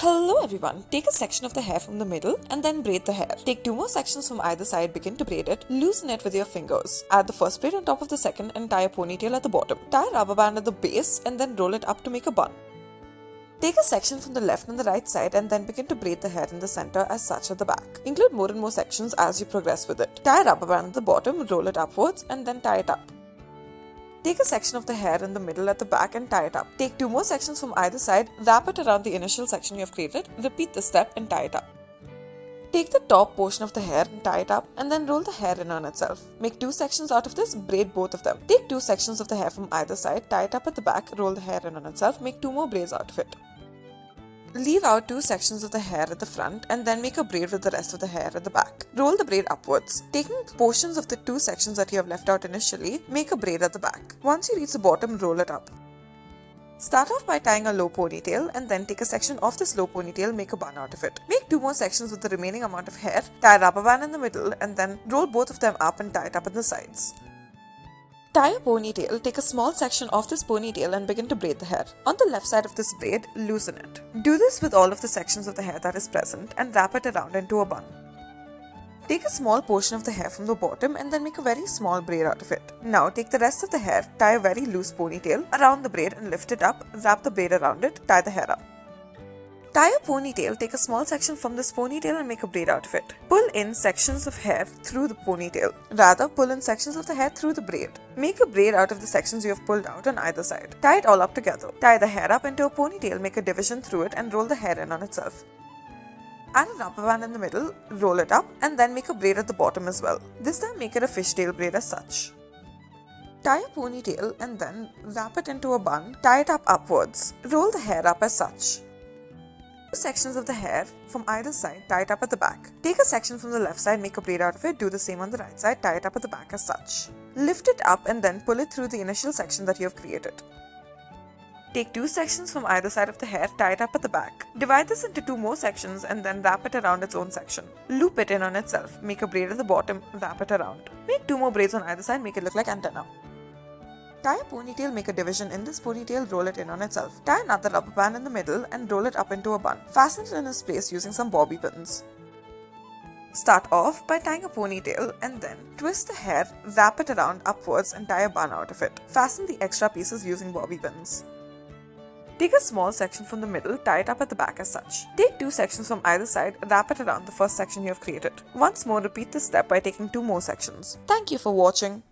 Hello everyone, take a section of the hair from the middle and then braid the hair. Take two more sections from either side, begin to braid it, loosen it with your fingers. Add the first braid on top of the second and tie a ponytail at the bottom. Tie a rubber band at the base and then roll it up to make a bun. Take a section from the left and the right side and then begin to braid the hair in the center as such at the back. Include more and more sections as you progress with it. Tie a rubber band at the bottom, roll it upwards and then tie it up. Take a section of the hair in the middle at the back and tie it up. Take two more sections from either side, wrap it around the initial section you have created, repeat the step and tie it up. Take the top portion of the hair and tie it up and then roll the hair in on itself. Make two sections out of this, braid both of them. Take two sections of the hair from either side, tie it up at the back, roll the hair in on itself, make two more braids out of it. Leave out two sections of the hair at the front and then make a braid with the rest of the hair at the back. Roll the braid upwards. Taking portions of the two sections that you have left out initially, make a braid at the back. Once you reach the bottom, roll it up. Start off by tying a low ponytail and then take a section of this low ponytail, make a bun out of it. Make two more sections with the remaining amount of hair, tie a rubber band in the middle and then roll both of them up and tie it up at the sides. Tie a ponytail, take a small section of this ponytail and begin to braid the hair. On the left side of this braid, loosen it. Do this with all of the sections of the hair that is present and wrap it around into a bun. Take a small portion of the hair from the bottom and then make a very small braid out of it. Now take the rest of the hair, tie a very loose ponytail around the braid and lift it up, wrap the braid around it, tie the hair up. Tie a ponytail, take a small section from this ponytail and make a braid out of it. Pull in sections of hair through the ponytail. Rather, pull in sections of the hair through the braid. Make a braid out of the sections you have pulled out on either side. Tie it all up together. Tie the hair up into a ponytail, make a division through it and roll the hair in on itself. Add a rubber band in the middle, roll it up and then make a braid at the bottom as well. This time make it a fishtail braid as such. Tie a ponytail and then wrap it into a bun, tie it up upwards. Roll the hair up as such. Two sections of the hair from either side, tie it up at the back. Take a section from the left side, make a braid out of it, do the same on the right side, tie it up at the back as such. Lift it up and then pull it through the initial section that you have created. Take two sections from either side of the hair, tie it up at the back. Divide this into two more sections and then wrap it around its own section. Loop it in on itself, make a braid at the bottom, wrap it around. Make two more braids on either side, make it look like antenna. Tie a ponytail, make a division in this ponytail, roll it in on itself. Tie another rubber band in the middle and roll it up into a bun. Fasten it in its place using some bobby pins. Start off by tying a ponytail and then twist the hair, wrap it around upwards and tie a bun out of it. Fasten the extra pieces using bobby pins. Take a small section from the middle, tie it up at the back as such. Take two sections from either side, wrap it around the first section you have created. Once more, repeat this step by taking two more sections. Thank you for watching.